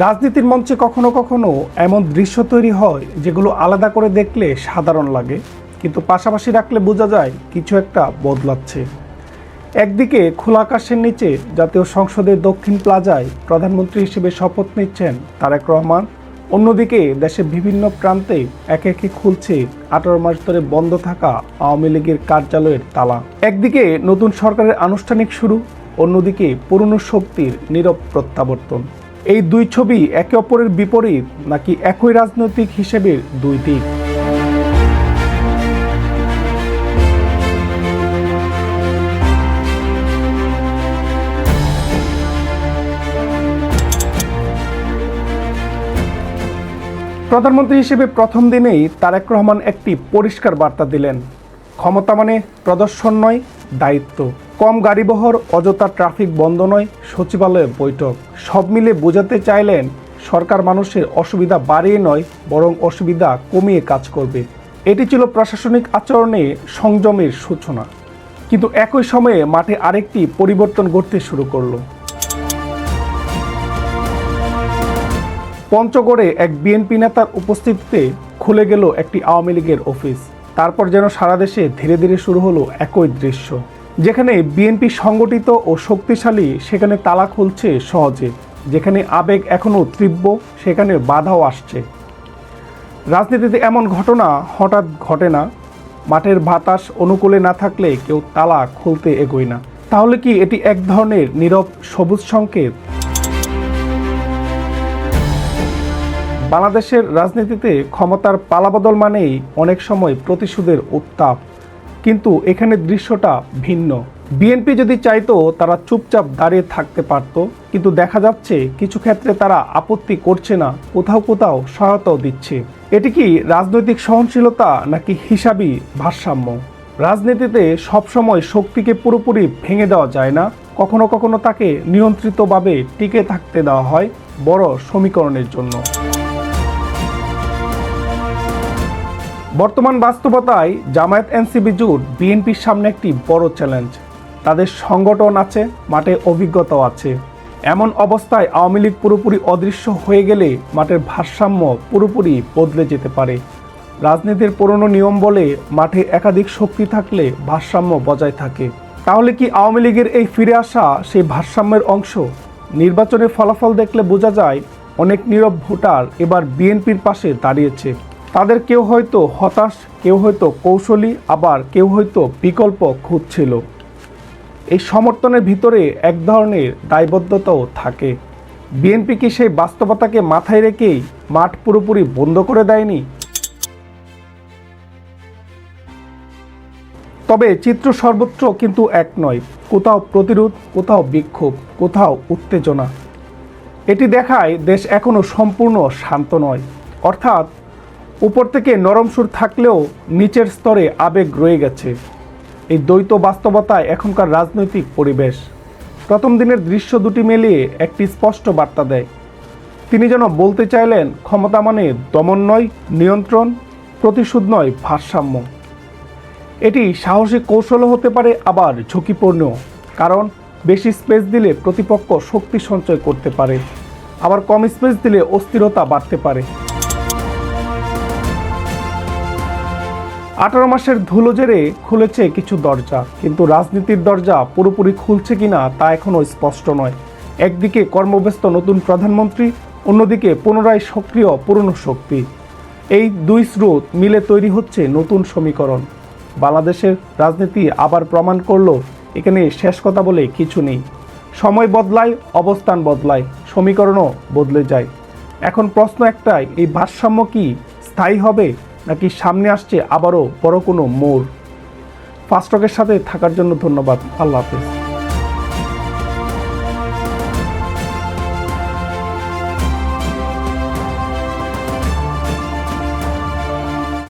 রাজনীতির মঞ্চে কখনো কখনো এমন দৃশ্য তৈরি হয় যেগুলো আলাদা করে দেখলে সাধারণ লাগে, কিন্তু পাশাপাশি রাখলে বোঝা যায় কিছু একটা বদলাচ্ছে। একদিকে খোলা আকাশের নিচে জাতীয় সংসদের দক্ষিণ প্লাজায় প্রধানমন্ত্রী হিসেবে শপথ নিচ্ছেন তারেক রহমান, অন্যদিকে দেশের বিভিন্ন প্রান্তে একে একে খুলছে 18 মাস ধরে বন্ধ থাকা আওয়ামী লীগের কার্যালয়ের তালা। একদিকে নতুন সরকারের আনুষ্ঠানিক শুরু, অন্যদিকে পুরনো শক্তির নীরব প্রত্যাবর্তন। এই দুই ছবি একে অপরের বিপরীত, নাকি একই রাজনৈতিক হিসেবের দুই দিক? প্রধানমন্ত্রী হিসেবে প্রথম দিনেই তারেক রহমান একটি পরিষ্কার বার্তা দিলেন, ক্ষমতা মানে প্রদর্শন নয়, দায়িত্ব। কম গাড়িবহর, অযথা ট্রাফিক বন্ধ নয়, সচিবালয়ে বৈঠক। সব মিলে বোঝাতে চাইলেন সরকার মানুষের অসুবিধা বাড়িয়ে নয়, বরং অসুবিধা কমিয়ে কাজ করবে। এটি ছিল প্রশাসনিক আচরণে সংযমের সূচনা। কিন্তু একই সময়ে মাঠে আরেকটি পরিবর্তন ঘটতে শুরু করলো। পঞ্চগড়ে এক বিএনপি নেতার উপস্থিতিতে খুলে গেল একটি আওয়ামী লীগের অফিস। তারপর যেন সারা দেশে ধীরে ধীরে শুরু হলো একই দৃশ্য। যেখানে বিএনপি সংগঠিত ও শক্তিশালী, সেখানে তালা খুলছে সহজে। যেখানে আবেগ এখনও তীব্র, সেখানে বাধাও আসছে। রাজনীতিতে এমন ঘটনা হঠাৎ ঘটে না। মাঠের বাতাস অনুকূলে না থাকলে কেউ তালা খুলতে এগোয় না। তাহলে কি এটি এক ধরনের নীরব সবুজ সংকেত? বাংলাদেশের রাজনীতিতে ক্ষমতার পালাবদল মানেই অনেক সময় প্রতিশোধের উত্তাপ, কিন্তু এখানে দৃশ্যটা ভিন্ন। বিএনপি যদি চাইতো তারা চুপচাপ দাঁড়িয়ে থাকতে পারত, কিন্তু দেখা যাচ্ছে কিছু ক্ষেত্রে তারা আপত্তি করছে না, কোথাও কোথাও সহায়তাও দিচ্ছে। এটি কি রাজনৈতিক সহনশীলতা নাকি হিসাবি ভারসাম্য? রাজনীতিতে সবসময় শক্তিকে পুরোপুরি ভেঙে দেওয়া যায় না, কখনো কখনো তাকে নিয়ন্ত্রিতভাবে টিকে থাকতে দেওয়া হয় বড় সমীকরণের জন্য। বর্তমান বাস্তবতায় জামায়াত এনসিপি জোট বিএনপির সামনে একটি বড় চ্যালেঞ্জ। তাদের সংগঠন আছে, মাঠে অভিজ্ঞতাও আছে। এমন অবস্থায় আওয়ামী লীগ পুরোপুরি অদৃশ্য হয়ে গেলে মাঠের ভারসাম্য পুরোপুরি বদলে যেতে পারে। রাজনীতির পুরনো নিয়ম বলে মাঠে একাধিক শক্তি থাকলে ভারসাম্য বজায় থাকে। তাহলে কি আওয়ামী লীগের এই ফিরে আসা সেই ভারসাম্যের অংশ? নির্বাচনের ফলাফল দেখলে বোঝা যায় অনেক নীরব ভোটার এবার বিএনপির পাশে দাঁড়িয়েছে। তাদের কেউ হয়তো হতাশ, কেউ হয়তো কৌশলী, আবার কেউ হয়তো বিকল্প খুঁজছিল। এই সমর্থনের ভিতরে এক ধরনের দায়বদ্ধতাও থাকে। বিএনপি কি সেই বাস্তবতাকে মাথায় রেখেই মাঠ পুরোপুরি বন্ধ করে দেয়নি? তবে চিত্র সর্বত্র কিন্তু এক নয়। কোথাও প্রতিরোধ, কোথাও বিক্ষোভ, কোথাও উত্তেজনা। এটি দেখায় দেশ এখনো সম্পূর্ণ শান্ত নয়। অর্থাৎ উপর থেকে নরম সুর থাকলেও নিচের স্তরে আবেগ রয়ে গেছে। এই দ্বৈত বাস্তবতায় এখনকার রাজনৈতিক পরিবেশ। প্রথম দিনের দৃশ্য দুটি মিলিয়ে একটি স্পষ্ট বার্তা দেয়। তিনি যেন বলতে চাইলেন, ক্ষমতা মানে দমন নয়, নিয়ন্ত্রণ; প্রতিশোধ নয়, ভারসাম্য। এটি সাহসী কৌশলও হতে পারে, আবার ঝুঁকিপূর্ণ। কারণ বেশি স্পেস দিলে প্রতিপক্ষ শক্তি সঞ্চয় করতে পারে, আবার কম স্পেস দিলে অস্থিরতা বাড়তে পারে। 18 মাসের ধুলো জেরে খুলেছে কিছু দরজা, কিন্তু রাজনীতির দরজা পুরোপুরি খুলছে কিনা তা এখনও স্পষ্ট নয়। একদিকে কর্মব্যস্ত নতুন প্রধানমন্ত্রী, অন্যদিকে পুনরায় সক্রিয় পুরনো শক্তি। এই দুই স্রোত মিলে তৈরি হচ্ছে নতুন সমীকরণ। বাংলাদেশের রাজনীতি আবার প্রমাণ করলো এখানে শেষ কথা বলে কিছু নেই। সময় বদলায়, অবস্থান বদলায়, সমীকরণও বদলে যায়। এখন প্রশ্ন একটাই, এই ভারসাম্য কি স্থায়ী হবে, নাকি সামনে আসছে আবারও বড় কোনো মোড়? ফাস্ট টকের সাথে থাকার জন্য ধন্যবাদ। আল্লাহ হাফেজ।